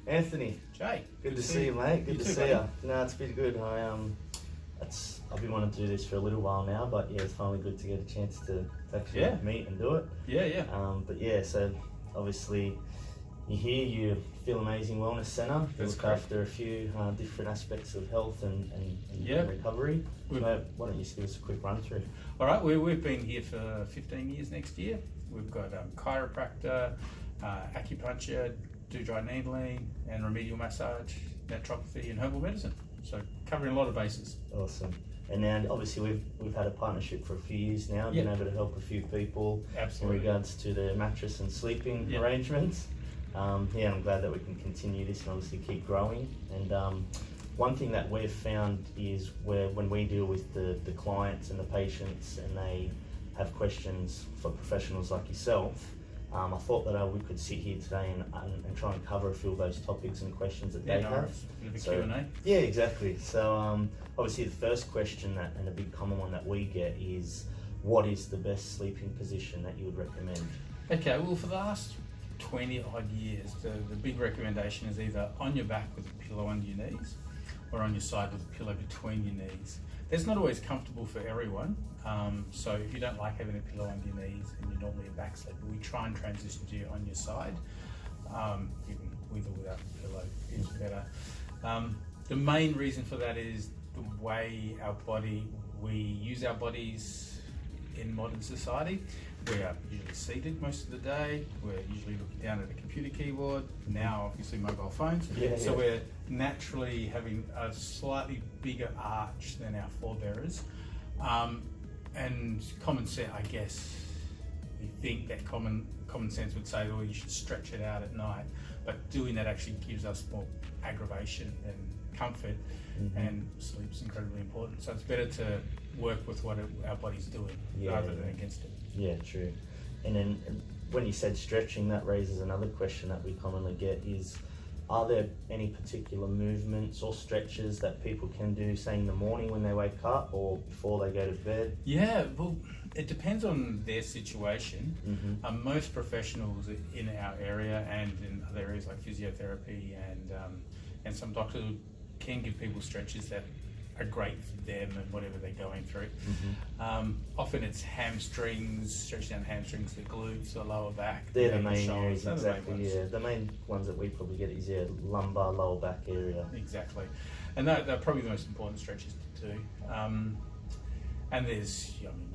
Anthony. Jay. Good to see you, mate. Good to see you. No, it's been good. I've been wanting to do this for a little while now, but yeah, it's finally good to get a chance to actually meet and do it. Yeah. But yeah, so obviously you're here, you feel amazing wellness centre. You look after a few different aspects of health and recovery. Why don't you just give us a quick run through? All right, we've been here for 15 years next year. We've got chiropractor, acupuncture, do-dry needling, and remedial massage, naturopathy, and herbal medicine. So covering a lot of bases. Awesome. And now, obviously, we've had a partnership for a few years now, been able to help a few people in regards to their mattress and sleeping arrangements. I'm glad that we can continue this and obviously keep growing. And one thing that we've found is when we deal with the clients and the patients and they have questions for professionals like yourself, I thought that we could sit here today and try and cover a few of those topics and questions that they have. Q&A. Yeah, exactly. So obviously the first question and a big common one that we get is, what is the best sleeping position that you would recommend? Okay, well, for the last 20 odd years, the big recommendation is either on your back with a pillow under your knees or on your side with a pillow between your knees. That's not always comfortable for everyone, so if you don't like having a pillow under your knees and you're normally a back sleeper, we try and transition to you on your side. Even with or without a pillow is better. The main reason for that is the way we use our bodies in modern society. We are usually seated most of the day. We're usually looking down at a computer keyboard. Now, obviously, mobile phones. So we're naturally having a slightly bigger arch than our forebearers. And common sense, I guess, we think that common sense would say, well, you should stretch it out at night. But doing that actually gives us more aggravation than comfort, and sleep's incredibly important. So it's better to work with what our body's doing rather than against it. Yeah, true. And then when you said stretching, that raises another question that we commonly get is, are there any particular movements or stretches that people can do, say in the morning when they wake up or before they go to bed? Yeah, well, it depends on their situation. Most professionals in our area and in other areas like physiotherapy and some doctors can give people stretches that are great for them and whatever they're going through. Often it's hamstrings, stretching down hamstrings, the glutes, the lower back. They're the main areas, exactly. The main ones that we probably get is lumbar, lower back area. Exactly, and they're probably the most important stretches to do. And there's, you can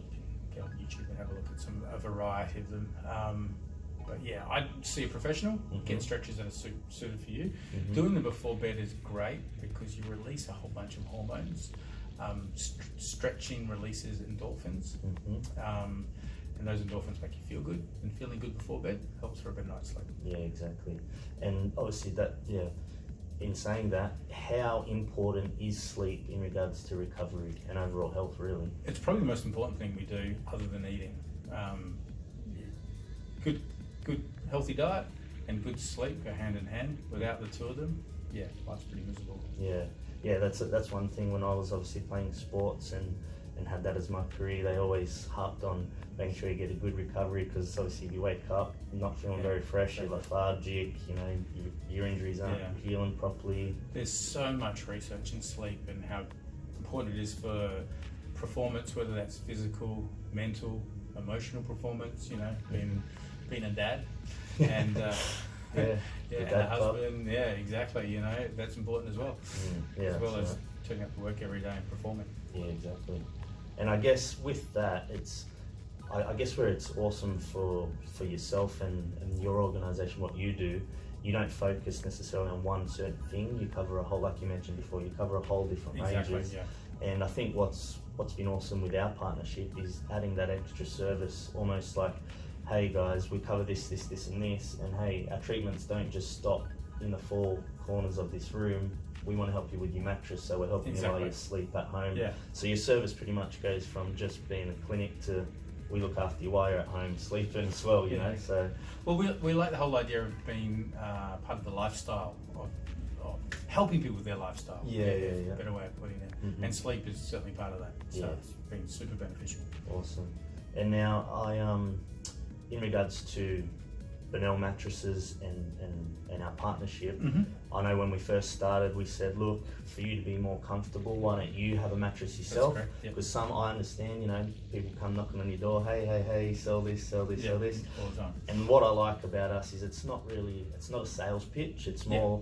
get on YouTube and have a look at a variety of them. But yeah, I'd see a professional, get stretches that are suited for you. Doing them before bed is great because you release a whole bunch of hormones. Stretching releases endorphins, and those endorphins make you feel good, and feeling good before bed helps for a better night's sleep. Yeah, exactly. And obviously in saying that, how important is sleep in regards to recovery and overall health, really? It's probably the most important thing we do other than eating. Good healthy diet and good sleep go hand in hand. Without the two of them, life's pretty miserable. Yeah, that's one thing. When I was obviously playing sports and had that as my career, they always harped on making sure you get a good recovery, because obviously if you wake up not feeling very fresh, you're lethargic, your injuries aren't healing properly. There's so much research in sleep and how important it is for performance, whether that's physical, mental, emotional performance, being a dad and and a husband, exactly. That's important as well. As well as turning up to work every day and performing. Yeah, exactly. And I guess with that, I guess where it's awesome for yourself and your organisation, what you do, you don't focus necessarily on one certain thing. You cover a whole, like you mentioned before, you cover a whole different ranges. And I think what's been awesome with our partnership is adding that extra service, almost like, hey guys, we cover this, and this, and hey, our treatments don't just stop in the four corners of this room. We want to help you with your mattress, so we're helping you while you sleep at home. So your service pretty much goes from just being a clinic to we look after you while you're at home sleeping as well, you know. So well, we like the whole idea of being part of the lifestyle of helping people with their lifestyle. Better way of putting it. And sleep is certainly part of that. So it's been super beneficial. Awesome. And now in regards to Bonnell Mattresses and our partnership, Mm-hmm. I know when we first started, we said, look, for you to be more comfortable, why don't you have a mattress yourself? That's correct, Because I understand, people come knocking on your door, hey, sell this, sell this, sell this. All the time. And what I like about us is it's not a sales pitch. It's more,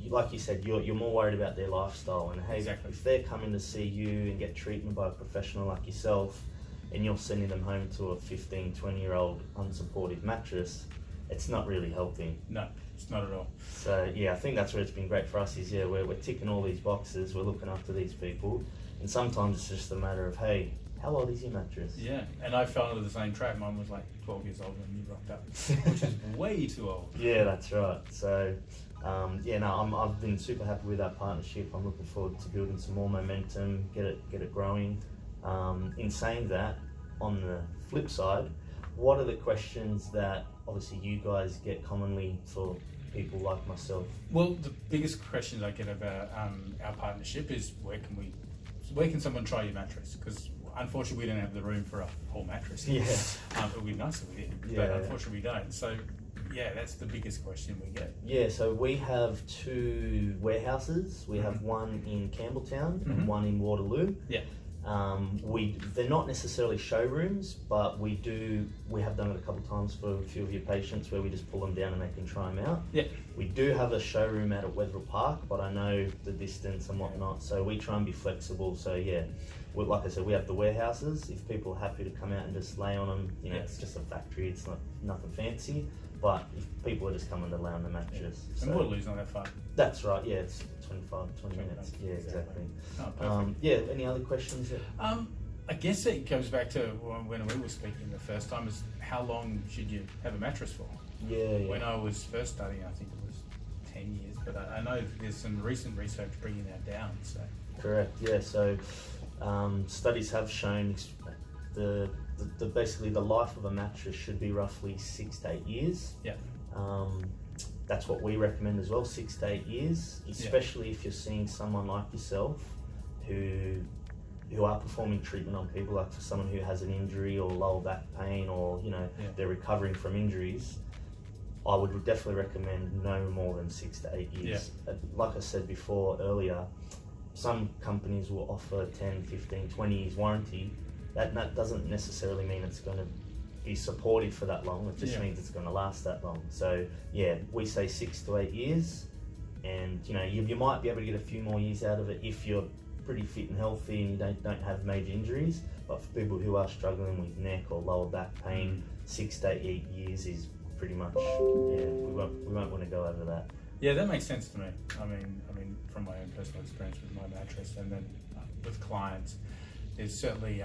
like you said, you're more worried about their lifestyle. And hey, Exactly. if they're coming to see you and get treatment by a professional like yourself, and you're sending them home to a 15, 20-year-old unsupportive mattress, it's not really helping. No, it's not at all. So yeah, I think that's where it's been great for us is we're ticking all these boxes, we're looking after these people, and sometimes it's just a matter of, hey, how old is your mattress? Yeah, and I fell into the same trap. Mine was like 12 years old when you rocked up, which is way too old. Yeah, that's right. So I've been super happy with our partnership. I'm looking forward to building some more momentum, get it growing. In saying that, on the flip side, what are the questions that obviously you guys get commonly for people like myself? Well, the biggest questions I get about our partnership is where can someone try your mattress? Because unfortunately we don't have the room for a whole mattress. Yeah. It would be nice if we did, but unfortunately we don't. So yeah, that's the biggest question we get. Yeah, so we have 2 warehouses. We have one in Campbelltown and one in Waterloo. Yeah. They're not necessarily showrooms, but we have done it a couple of times for a few of your patients where we just pull them down and they can try them out. Yeah. We do have a showroom out at Wetherill Park, but I know the distance and whatnot, so we try and be flexible. So yeah, like I said, we have the warehouses. If people are happy to come out and just lay on them, it's just a factory, it's not nothing fancy. But if people are just coming to lay on the mattress. Yeah. And Waterloo's not that far. That's right, yeah, it's 20 minutes. Yeah, exactly. Oh, perfect. Any other questions? I guess it goes back to when we were speaking the first time, is how long should you have a mattress for? Yeah. When I was first studying, I think it was 10 years, but I know there's some recent research bringing that down. So correct, yeah. So studies have shown basically the life of a mattress should be roughly 6 to 8 years. Yeah. That's what we recommend as well, 6 to 8 years, especially if you're seeing someone like yourself who are performing treatment on people, like for someone who has an injury or lower back pain or they're recovering from injuries. I would definitely recommend no more than 6 to 8 years. Like I said earlier, some companies will offer 10, 15, 20 years warranty. That doesn't necessarily mean it's going to be supported for that long. It just means it's going to last that long. So yeah, we say 6 to 8 years, and you might be able to get a few more years out of it if you're pretty fit and healthy and you don't have major injuries. But for people who are struggling with neck or lower back pain, 6 to 8 years is pretty much, we won't want to go over that. Yeah, that makes sense to me. I mean, from my own personal experience with my mattress, and then with clients, there's certainly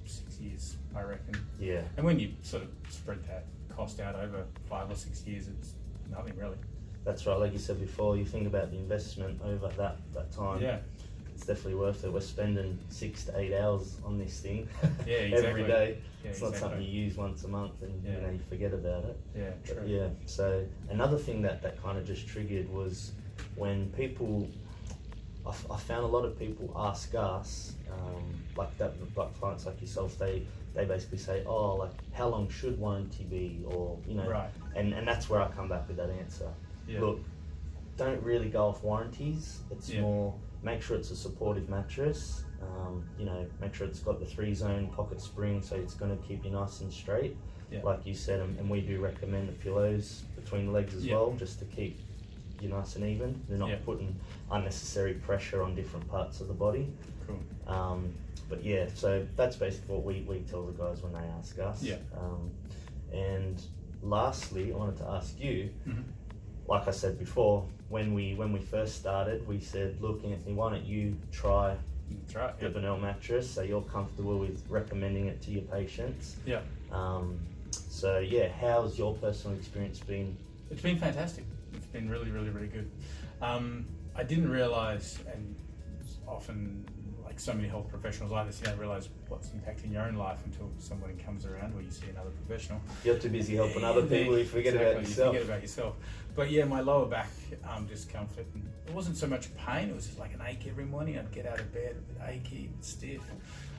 6 years, I reckon. Yeah. And when you sort of spread that cost out over 5 or 6 years, it's nothing really. That's right. Like you said before, you think about the investment over that time. Yeah. It's definitely worth it. We're spending 6 to 8 hours on this thing every day. Yeah, it's not something you use once a month and you forget about it. Yeah, true. But yeah. So another thing that kind of just triggered was when people, I found a lot of people ask us, like clients like yourself, they basically say, oh, like how long should warranty be, or right. And that's where I come back with that answer. Yeah. Look, don't really go off warranties. It's more, make sure it's a supportive mattress. Make sure it's got the 3-zone pocket spring, so it's going to keep you nice and straight, like you said. And we do recommend the pillows between the legs as well, just to keep you nice and even. They're not putting unnecessary pressure on different parts of the body. Cool. But yeah, so that's basically what we tell the guys when they ask us. Yeah. And lastly, I wanted to ask you. Mm-hmm. Like I said before, when we first started, we said, look, Anthony, why don't you try the Bonnell mattress so you're comfortable with recommending it to your patients? Yeah. So yeah, how's your personal experience been? It's been fantastic. It's been really, really, really good. I didn't realise, and often like so many health professionals like this, you don't realise what's impacting your own life until somebody comes around or you see another professional. You're too busy helping other people, you forget about yourself. You forget about yourself. But yeah, my lower back discomfort, and it wasn't so much pain, it was just like an ache every morning. I'd get out of bed a bit achy, a bit stiff.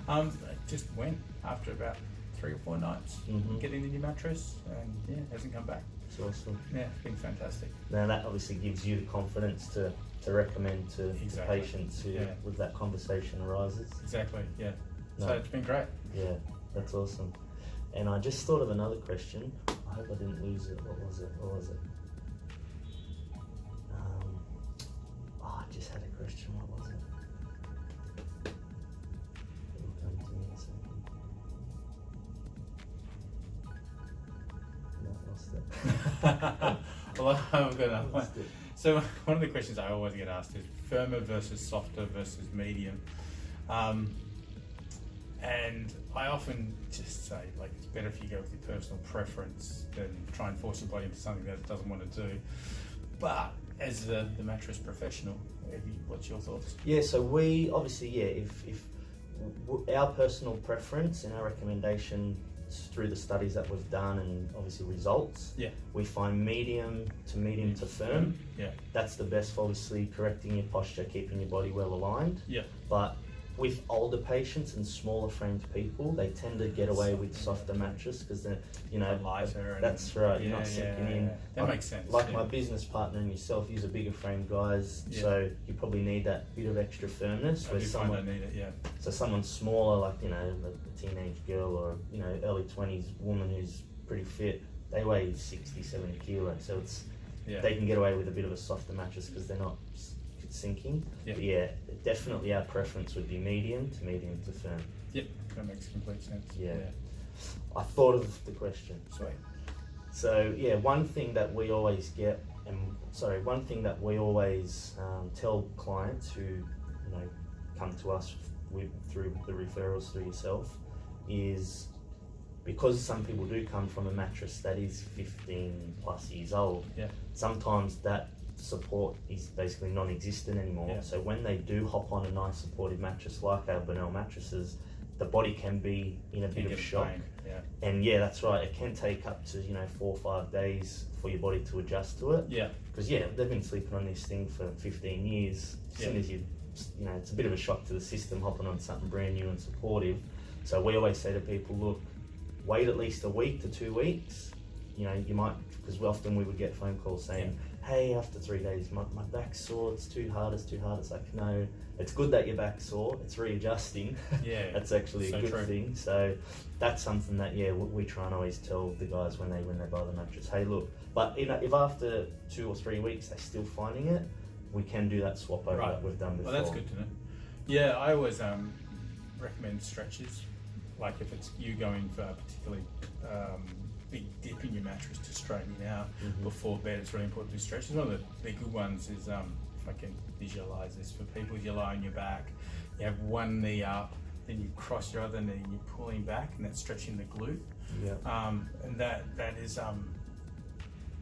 It just went after about 3 or 4 nights, getting in your mattress, and yeah, hasn't come back. It's awesome. Yeah, it's been fantastic. Now that obviously gives you the confidence to recommend to patients who, with that conversation arises. Exactly, yeah. No. So it's been great. Yeah, that's awesome. And I just thought of another question. I hope I didn't lose it. What was it? I just had a question. What was it? It'll come to me in a second. No, I lost it. Well, I've got another one. Lost it. So one of the questions I always get asked is firmer versus softer versus medium. And I often just say, like, it's better if you go with your personal preference than try and force your body into something that it doesn't want to do. But as the mattress professional, what's your thoughts? Yeah, so we obviously, if our personal preference and our recommendation through the studies that we've done and obviously results, we find medium to firm. Yeah, that's the best for obviously correcting your posture, keeping your body well aligned. Yeah, but with older patients and smaller framed people, they tend to get away with softer mattress because they're, lighter. That's right. You're not sinking in. That makes sense. Like my business partner and yourself, you're a bigger framed guys, so you probably need that bit of extra firmness. I need it. Yeah. So someone smaller, like a teenage girl or early 20s woman who's pretty fit, they weigh 60, 70 kilos. So it's they can get away with a bit of a softer mattress because they're not sinking. But definitely our preference would be medium to firm. Yep, that makes complete sense. Yeah. I thought of the question. Sweet. So one thing that we always tell clients who come to us through the referrals through yourself is, because some people do come from a mattress that is 15 plus years old, sometimes that support is basically non-existent anymore. So when they do hop on a nice supportive mattress like our Bonnell mattresses, the body can be in a bit of shock. And that's right, it can take up to 4 or 5 days for your body to adjust to it. Because they've been sleeping on this thing for 15 years. As soon as it's a bit of a shock to the system hopping on something brand new and supportive. So we always say to people, look, wait at least a week to 2 weeks. You might, because often we would get phone calls saying, hey, after 3 days, my back's sore, it's too hard. It's like, no, it's good that your back's sore, it's readjusting. That's actually a good thing. So that's something that, we try and always tell the guys when they buy the mattress, hey, look, but if after 2 or 3 weeks they're still finding it, we can do that swap over that we've done before. Well, that's good to know. Yeah, I always recommend stretches. Like if it's you going for a particularly big dip in your mattress to straighten it out before bed, it's really important to do stretches. One of the good ones is, if I can visualize this for people, you lie on your back, you have one knee up, then you cross your other knee and you're pulling back, and that's stretching the glute. And that is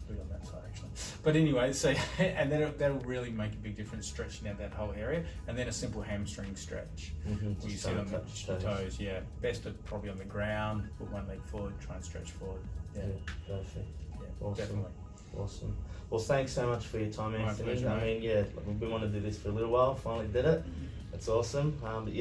good on that side actually. But anyway, so and that'll really make a big difference stretching out that whole area. And then a simple hamstring stretch. You sit on the toes. Best probably on the ground, put one leg forward, try and stretch forward. Perfect. Awesome. Definitely. Awesome. Well, thanks so much for your time, Anthony. My pleasure, I mean, we've been wanting to do this for a little while, finally did it. It's awesome. But